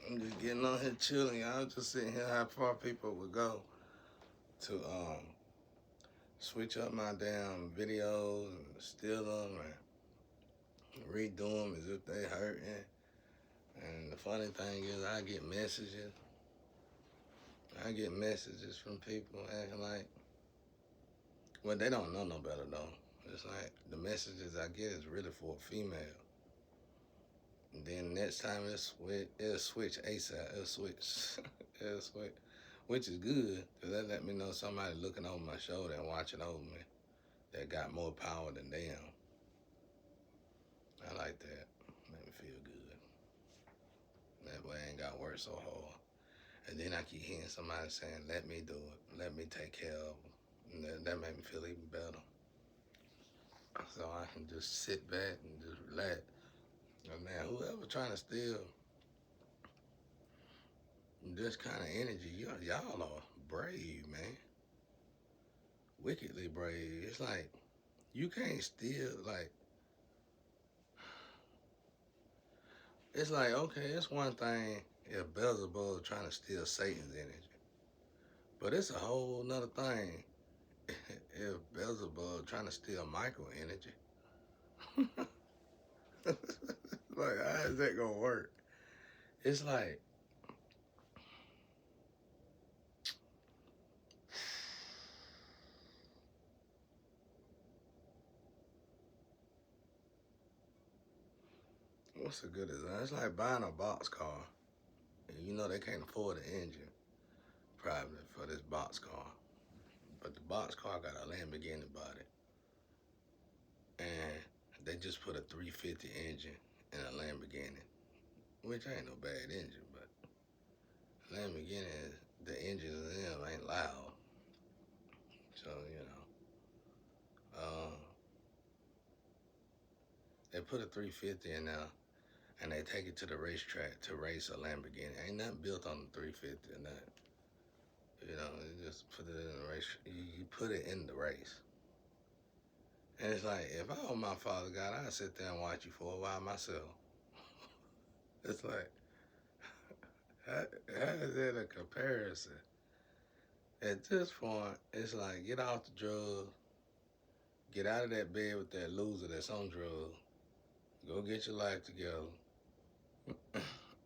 I'm just getting on here chilling. I was just sitting here how far people would go to switch up my damn videos and steal them and redo them as if they hurting. And the funny thing is, I get messages. I get messages from people acting like, well, they don't know no better though. It's like the messages I get is really for a female. And then next time it'll switch ASAP. It'll switch. It'll switch. Which is good, because that let me know somebody looking over my shoulder and watching over me that got more power than them. I like that. Make me feel good. That way I ain't got to work so hard. And then I keep hearing somebody saying, let me do it. Let me take care of them. And that made me feel even better. So I can just sit back and just relax. And man, whoever trying to steal this kind of energy, y'all are brave, man. Wickedly brave. It's like, you can't steal, like, it's like, okay, it's one thing if Beelzebub trying to steal Satan's energy. But it's a whole nother thing if Beelzebub trying to steal Michael energy. Like, how is that gonna work? It's like, what's a good design? It's like buying a box car. And you know they can't afford the engine, probably, for this box car. But the box car got a Lamborghini body. And they just put a 350 engine in a Lamborghini, which ain't no bad engine, but Lamborghini, the engines in them ain't loud. So, they put a 350 in there and they take it to the racetrack to race a Lamborghini. Ain't nothing built on the 350 or nothing. You just put it in the race. You put it in the race. And it's like, if I were my father God, I'd sit there and watch you for a while myself. It's like, how is that a comparison? At this point, it's like, get off the drugs, get out of that bed with that loser that's on drugs, go get your life together.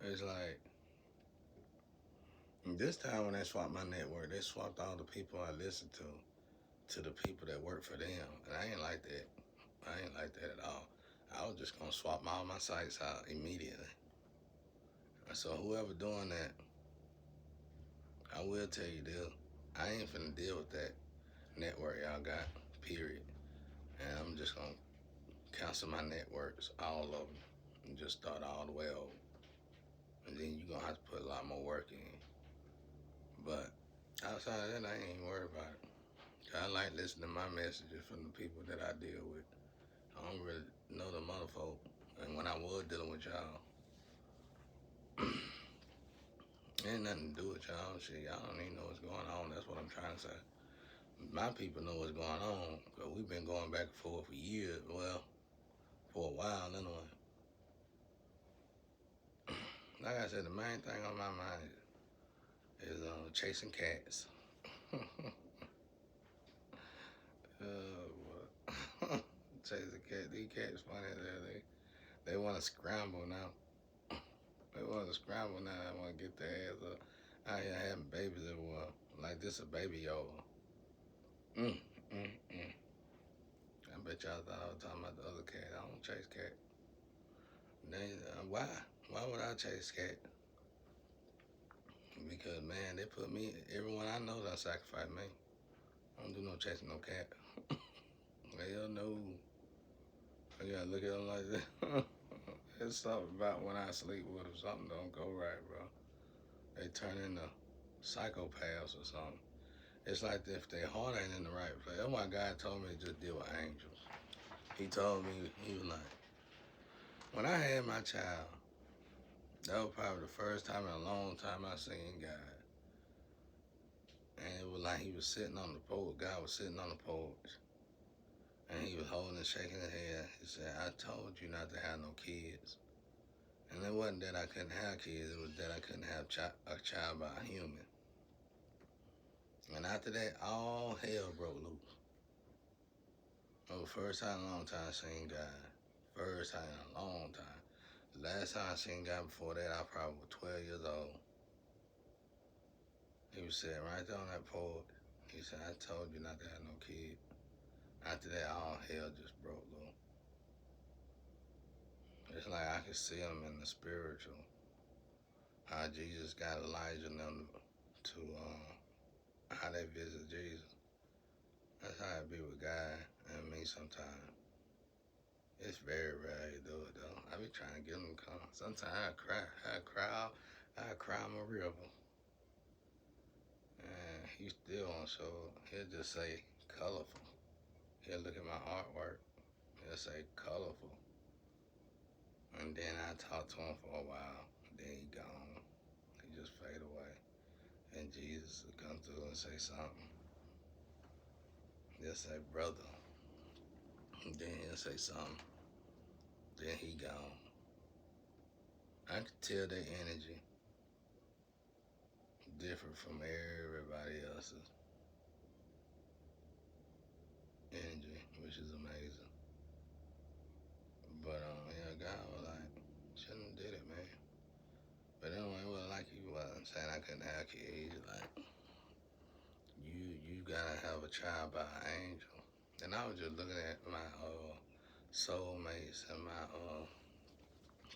It's like, this time when they swapped my network, they swapped all the people I listened to the people that work for them. And I ain't like that. I ain't like that at all. I was just gonna swap all my sites out immediately. So whoever doing that, I will tell you this. I ain't finna deal with that network y'all got, period. And I'm just gonna cancel my networks, all of them, and just start all the way over. And then you're gonna have to put a lot more work in. But outside of that, I ain't worried about it. I like listening to my messages from the people that I deal with. I don't really know the motherfucker. And when I was dealing with y'all, ain't nothing to do with y'all. Shit, y'all don't even know what's going on. That's what I'm trying to say. My people know what's going on, because we've been going back and forth for years. Well, for a while anyway. Like I said, the main thing on my mind is chasing cats. Chasing cats. These cats funny as hell. They want to scramble now. They want to scramble now. They want to get their ass up. Out here having babies everywhere. Like this a baby over. Mm, mm, mm. I bet y'all thought I was talking about the other cat. I don't chase cat. Why? Why would I chase cat? Because man, they put me. Everyone I know that sacrifice me. I don't do no chasing no cat. Hell no. I gotta look at them like that. It's something about when I sleep with them, something don't go right, bro. They turn into psychopaths or something. It's like if their heart ain't in the right place. That's why God told me to just deal with angels. He told me, he was like, when I had my child, that was probably the first time in a long time I seen God. And it was like he was sitting on the porch. God was sitting on the porch. And he was holding and shaking his head. He said, I told you not to have no kids. And it wasn't that I couldn't have kids, it was that I couldn't have a child by a human. And after that, all hell broke loose. Oh, first time in a long time I seen God. First time in a long time. The last time I seen God before that, I probably was 12 years old. He was sitting right there on that porch. He said, I told you not to have no kid. After that, all hell just broke loose. It's like I could see him in the spiritual. How Jesus got Elijah and them to, how they visit Jesus. That's how it be with God and me sometimes. It's very rare you do it though. I be trying to get him to come. Sometimes I cry. I cry I'm a river. And he still won't show up. He'll just say colorful. He'll look at my artwork. He'll say colorful. And then I talk to him for a while. Then he gone. He just fade away. And Jesus will come through and say something. He'll say, brother. And then he'll say something. Then he gone. I can tell their energy different from everybody else's energy, which is amazing. But yeah, God was like, shouldn't have did it, man. But anyway, it was like he wasn't saying I couldn't have kids. Like you gotta have a child by an angel. And I was just looking at my soulmates and my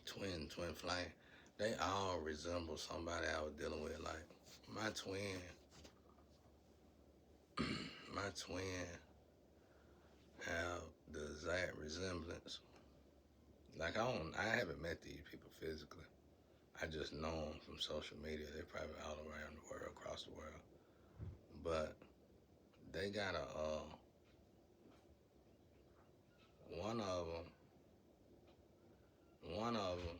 twin flame. They all resemble somebody I was dealing with. Like my twin, my twin have the exact resemblance. Like I haven't met these people physically. I just know them from social media. They're probably all around the world, across the world. But they got one of them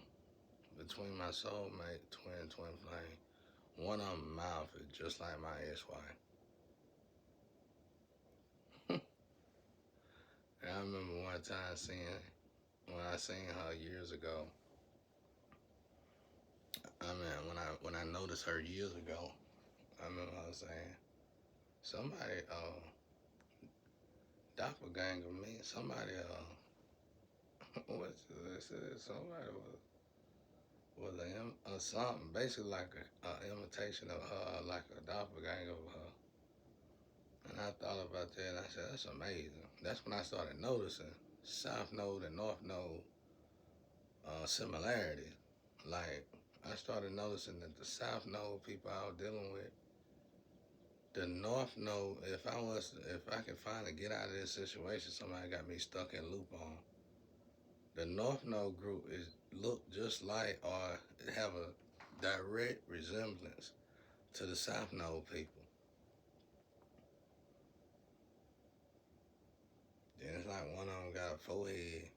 between my soulmate, twin flame. One of them mouth is just like my ex-wife. And I remember one time when I seen her years ago. I mean, when I noticed her years ago, I remember her saying, somebody doppelganger me. Somebody what's this? Somebody was something basically like a imitation of her, like a doppelganger of her. And I thought about that and I said, that's amazing. That's when I started noticing South Node and North Node similarities. Like I started noticing that the South Node people I was dealing with, the North Node, if I can finally get out of this situation somebody got me stuck in a loop on, the North Node group look just like or have a direct resemblance to the South Node people. Then it's like one of them got a forehead.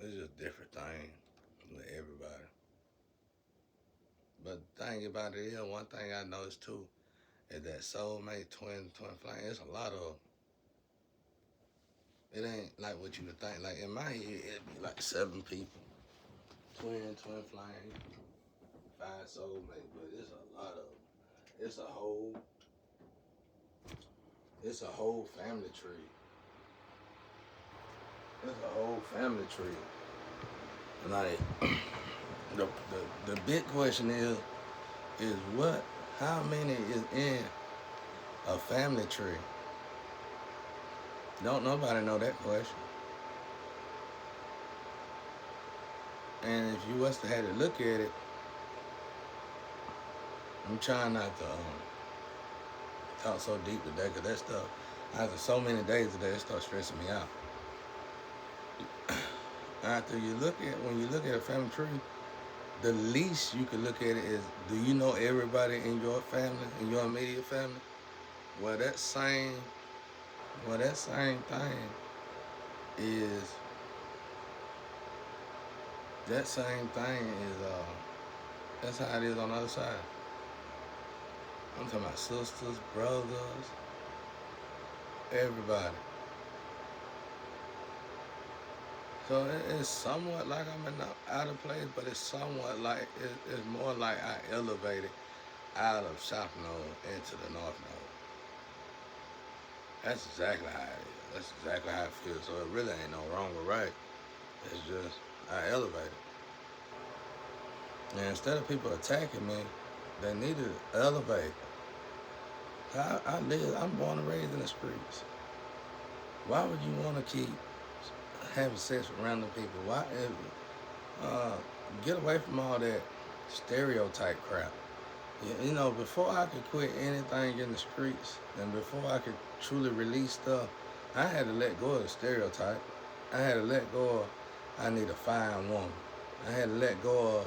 It's just different things with everybody. But the thing about it is, one thing I noticed too, is that soulmate, twin flame, it's a lot of, it ain't like what you would think. Like in my head, it'd be like 7 people. Twin flame, 5 soulmates, but it's a lot of, it's a whole family tree. It's a whole family tree. Like, the big question is what, how many is in a family tree? Don't nobody know that question. And if you was to have to look at it, I'm trying not to talk so deep today, because that stuff, after so many days today, it starts stressing me out. When you look at a family tree, the least you can look at it is, do you know everybody in your family, in your immediate family? Well, that same thing is, that's how it is on the other side. I'm talking about sisters, brothers, everybody So it's somewhat like I'm in out of place, but it's somewhat like it's more like I elevated out of South Node into the North Node. That's exactly how it is. That's exactly how it feels. So it really ain't no wrong or right. It's just I elevated. And instead of people attacking me, they need to elevate. I'm born and raised in the streets. Why would you want to keep having sex with random people? Uh, get away from all that stereotype crap. You know, before I could quit anything in the streets and before I could truly release stuff, I had to let go of the stereotype. I had to let go of I need a fine woman. I had to let go of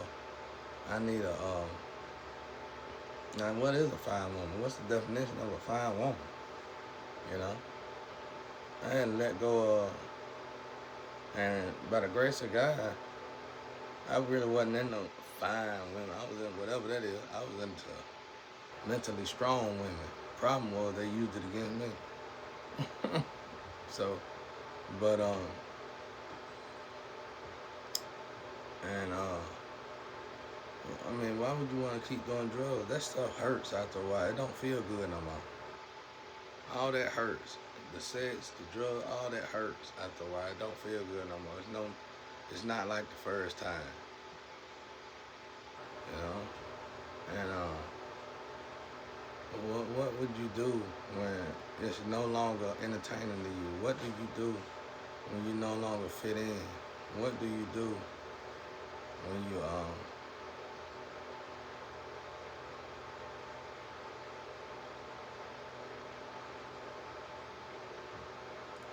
I need a now what is a fine woman? What's the definition of a fine woman? You know? I had to let go of and by the grace of God, I really wasn't in no fine women. I was in whatever that is. I was into mentally strong women. Problem was they used it against me. So, but and I mean, why would you want to keep doing drugs? That stuff hurts after a while. It don't feel good no more. All that hurts. The sex, the drug, all that hurts after a while. It don't feel good no more. It's not like the first time. You know, and what would you do when it's no longer entertaining to you? What do you do when you no longer fit in? What do you do when you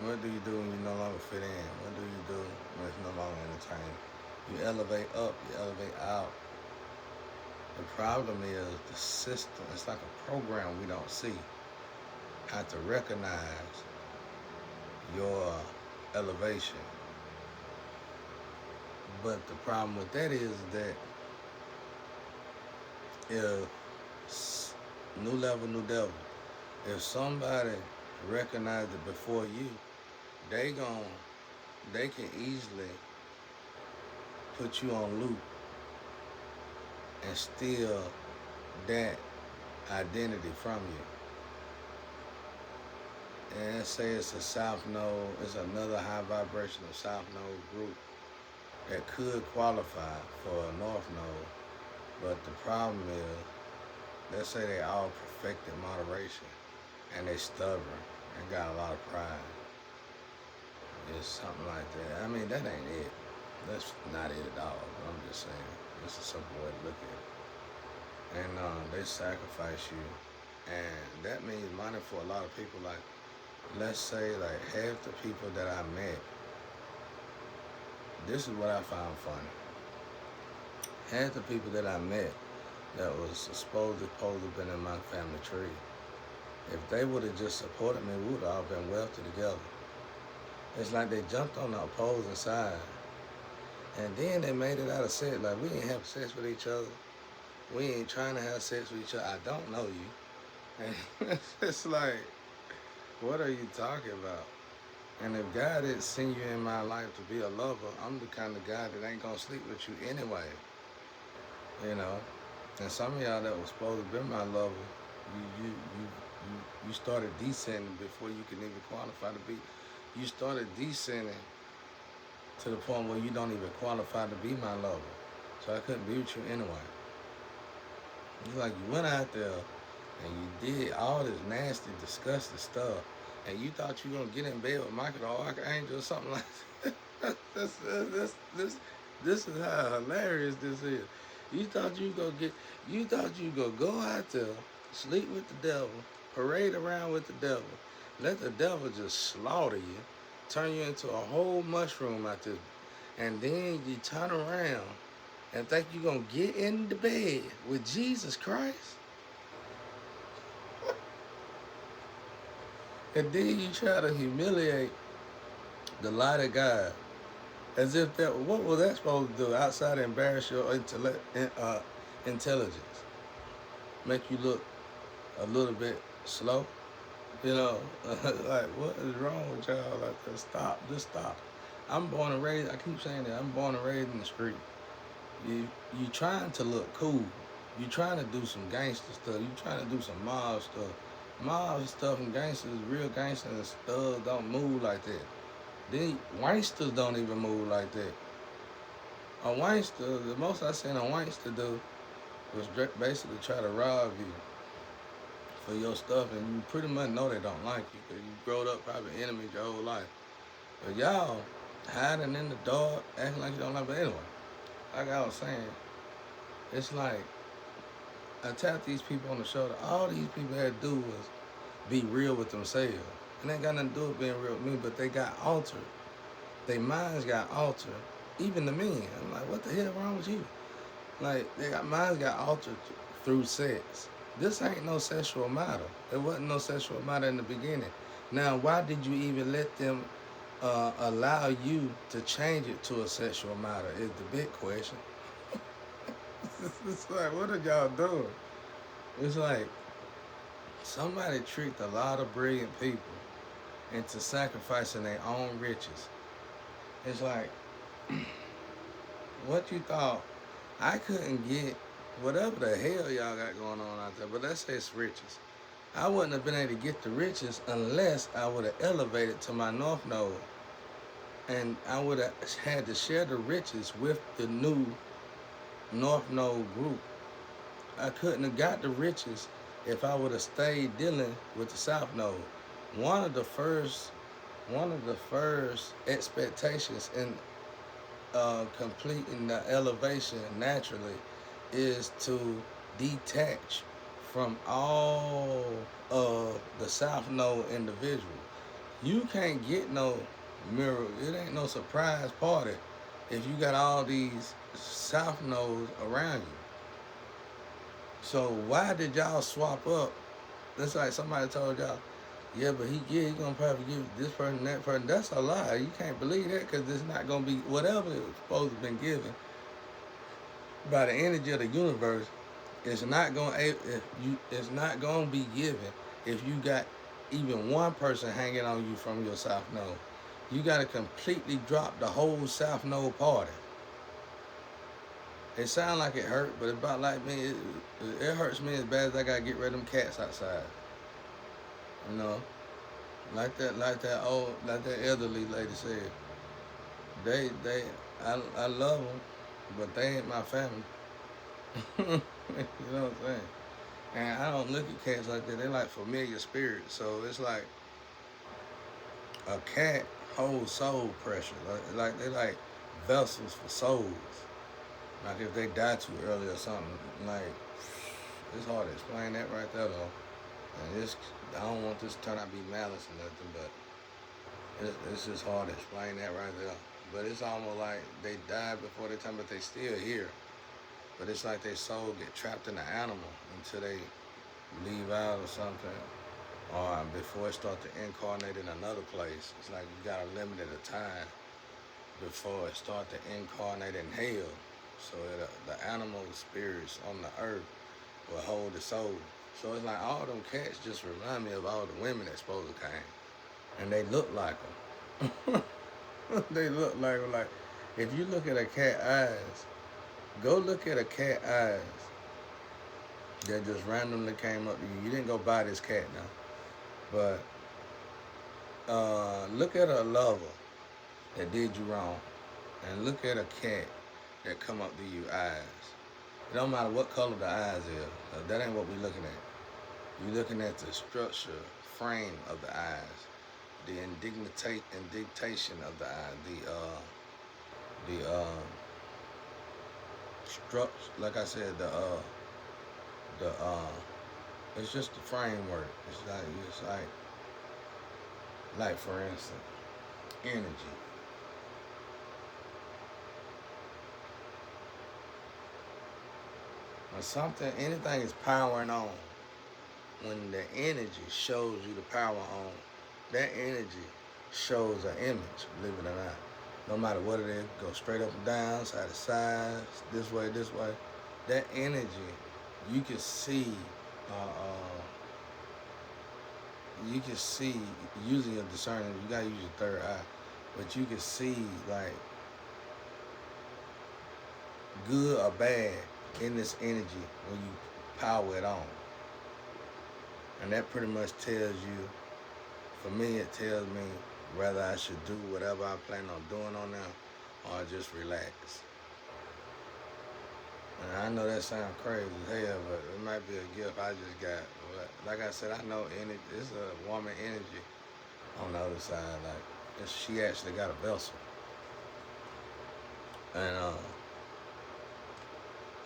what do you do when you no longer fit in? What do you do when it's no longer entertaining? You elevate up, you elevate out. The problem is the system. It's like a program we don't see. How to recognize your elevation. But the problem with that is that if new level, new devil, if somebody recognized it before you, they gon' they can easily put you on loop and steal that identity from you. And let's say it's a South Node, it's another high vibrational South Node group that could qualify for a North Node. But the problem is, let's say they all perfected moderation and they stubborn and got a lot of pride. It's something like that. I mean, that ain't it. That's not it at all. I'm just saying. It's a simple way to look at it. And they sacrifice you. And that means money for a lot of people. Like, let's say, like, half the people that I met, this is what I found funny. Half the people that I met that was supposedly been in my family tree, if they would have just supported me, we would have all been wealthy together. It's like they jumped on the opposing side. And then they made it out of sex. Like, we ain't having sex with each other. We ain't trying to have sex with each other. I don't know you. And it's like, what are you talking about? And if God didn't send you in my life to be a lover, I'm the kind of guy that ain't gonna sleep with you anyway. You know? And some of y'all that was supposed to be my lover, you started descending before you can even qualify to be. You started descending to the point where you don't even qualify to be my lover. So I couldn't be with you anyway. It's like you went out there and you did all this nasty, disgusting stuff, and you thought you were gonna get in bed with Michael the Archangel or something like that. This is how hilarious this is. You thought you gonna go out there, sleep with the devil, parade around with the devil, let the devil just slaughter you, turn you into a whole mushroom out there, and then you turn around and think you're gonna get in the bed with Jesus Christ? And then you try to humiliate the light of God as if what was that supposed to do outside of embarrass your intelligence? Make you look a little bit slow? You know, like, what is wrong with y'all? Like, just stop. I'm born and raised. I keep saying that I'm born and raised in the street. You trying to look cool. You trying to do some gangster stuff. You trying to do some mob stuff. Mob stuff and gangsters, real gangsters and stuff don't move like that. Then wanksters don't even move like that. A wankster, the most I seen a wankster do was basically try to rob you for your stuff, and you pretty much know they don't like you because you growed up probably enemies your whole life. But y'all hiding in the dark, acting like you don't like. But anyway, like I was saying, it's like I tapped these people on the shoulder. All these people had to do was be real with themselves. And they ain't got nothing to do with being real with me, but they got altered. Their minds got altered. Even the men. I'm like, what the hell wrong with you? Like, minds got altered through sex. This ain't no sexual matter. It wasn't no sexual matter in the beginning. Now, why did you even let them allow you to change it to a sexual matter is the big question. It's like, what are y'all doing? It's like somebody tricked a lot of brilliant people into sacrificing their own riches. It's like, what you thought I couldn't get whatever the hell y'all got going on out there, but let's say it's riches. I wouldn't have been able to get the riches unless I would have elevated to my North Node. And I would have had to share the riches with the new North Node group. I couldn't have got the riches if I would have stayed dealing with the South Node. One of the first expectations in completing the elevation naturally is to detach from all of the South Node individuals. You can't get no mirror. It ain't no surprise party if you got all these South Nodes around you. So why did y'all swap up? That's like somebody told y'all, yeah, but he gonna probably give this person, that person. That's a lie. You can't believe that because it's not gonna be whatever it was supposed to have been given by the energy of the universe. It's not gonna be given if you got even one person hanging on you from your South Node. You gotta completely drop the whole South Node party. It sounds like it hurt, but about like me, it hurts me as bad as I gotta get rid of them cats outside. You know, like that elderly lady said. I love them, but they ain't my family. You know what I'm saying? And I don't look at cats like that. They're like familiar spirits. So it's like a cat holds soul pressure. Like they like vessels for souls. Like if they die too early or something, like it's hard to explain that right there though. And I don't want this to turn out to be malice or nothing, but it's just hard to explain that right there. But it's almost like they died before their time, but they still here. But it's like their soul get trapped in the animal until they leave out or something, or before it start to incarnate in another place. It's like you got a limited time before it start to incarnate in hell. So that the animal spirits on the earth will hold the soul. So it's like all them cats just remind me of all the women that supposed to came, and they look like them. They look like them. Like if you look at a cat eyes, go look at a cat eyes that just randomly came up to you. You didn't go buy this cat now, but look at a lover that did you wrong, and look at a cat that come up to you eyes. It don't matter what color the eyes is. That ain't what we looking at. You're looking at the structure, frame of the eyes, the indication of the eye, the structure. Like I said, it's just the framework. It's like for instance, energy. When anything is powering on, when the energy shows you the power on, that energy shows an image, believe it or not. No matter what it is, go straight up and down, side to side, this way. That energy, you can see, using your discernment. You gotta use your third eye. but you can see like good or bad in this energy when you power it on. And that pretty much tells you, for me, it tells me whether I should do whatever I plan on doing on them or just relax. And I know that sounds crazy as hell, but it might be a gift I just got. But like I said, I know it's a woman energy on the other side. Like she actually got a vessel, and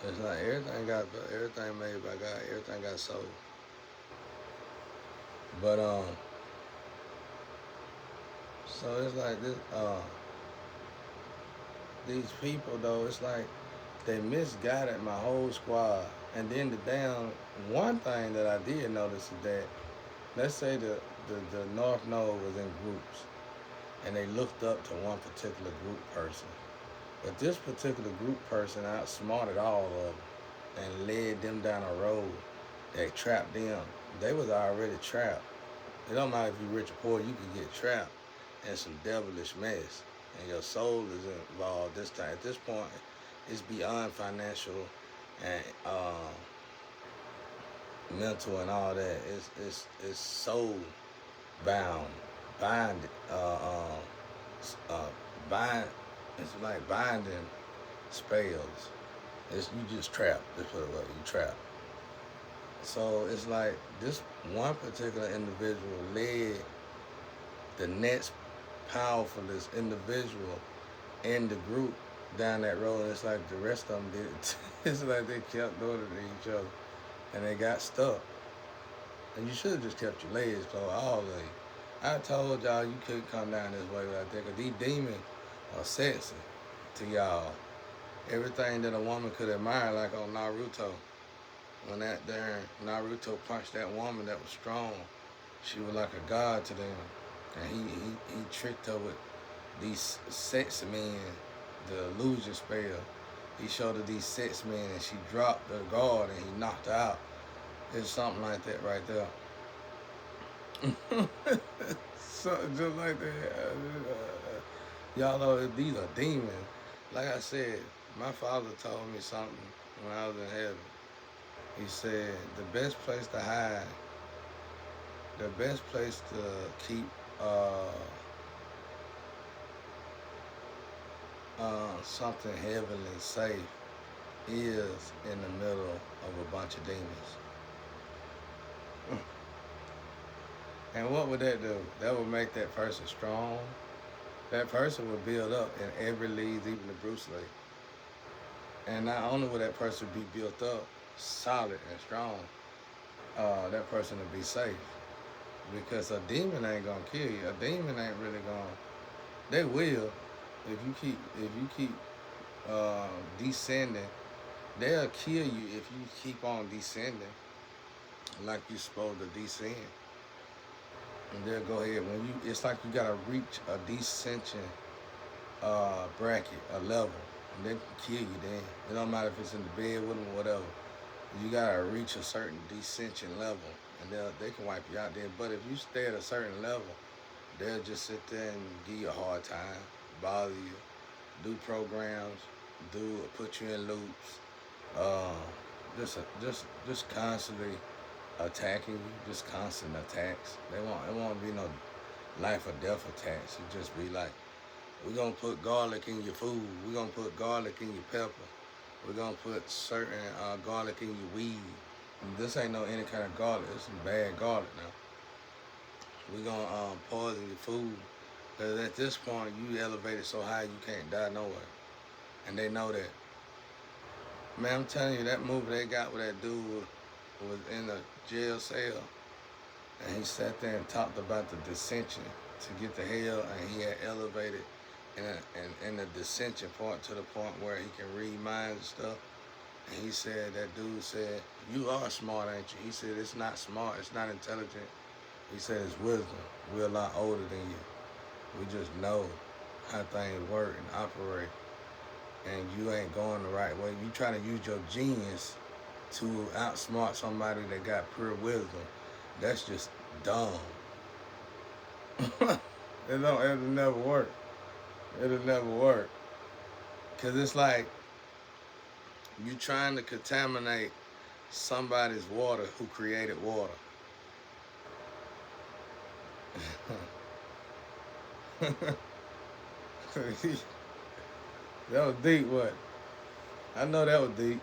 it's like everything made by God. Everything got soul. But so it's like this. These people though, it's like they misguided my whole squad. And then the damn one thing that I did notice is that, let's say the North Node was in groups, and they looked up to one particular group person. But this particular group person outsmarted all of them and led them down a road that trapped them. They was already trapped. It don't matter if you're rich or poor, you can get trapped in some devilish mess. And your soul is involved this time. At this point, it's beyond financial and mental and all that. It's soul bound, bind, bind. It's like binding spells. It's you just trapped. Just put it away. You trapped. So it's like this one particular individual led the next powerfulest individual in the group down that road. And it's like the rest of them did it. It's like they kept doing it to each other, and they got stuck. And you should have just kept your legs closed, all of you. I told y'all you couldn't come down this way right there, because these demons are sexy to y'all. Everything that a woman could admire, like on Naruto. When that darn Naruto punched that woman that was strong, she was like a god to them. And he tricked her with these sex men, the illusion spell. He showed her these sex men, and she dropped the guard, and he knocked her out. It's something like that right there. Something just like that. Y'all know these are demons. Like I said, my father told me something when I was in heaven. He said the best place to hide, the best place to keep something heavenly safe is in the middle of a bunch of demons. And what would that do? That would make that person strong. That person would build up in every league, even the Bruce Lee. And not only would that person be built up, solid and strong, that person would be safe. Because a demon ain't gonna kill you. A demon ain't really gonna. They will, if you keep descending. They'll kill you if you keep on descending, like you're supposed to descend. And they'll go ahead when you. It's like you gotta reach a descension bracket, a level, and they can kill you. Then it don't matter if it's in the bed with them or whatever. You gotta reach a certain descension level, and they can wipe you out there. But if you stay at a certain level, they'll just sit there and give you a hard time, bother you, do programs, put you in loops, just constantly attacking you, just constant attacks. It won't be no life or death attacks. It just be like, we're gonna put garlic in your food. We're gonna put garlic in your pepper. We're gonna put certain garlic in your weed. And this ain't no any kind of garlic. It's some bad garlic now. We're gonna poison your food. Because at this point, you elevated so high you can't die nowhere. And they know that. Man, I'm telling you, that movie they got with that dude was in a jail cell. And he sat there and talked about the dissension to get to hell. And he had elevated in the dissension part to the point where he can read minds and stuff. And he said, that dude said, you are smart, ain't you? He said, it's not smart, it's not intelligent. He said, it's wisdom. We're a lot older than you. We just know how things work and operate. And you ain't going the right way. You try to use your genius to outsmart somebody that got pure wisdom. That's just dumb. It'll never work. It'll never work. Cause it's like you trying to contaminate somebody's water who created water. That was deep, what? I know that was deep.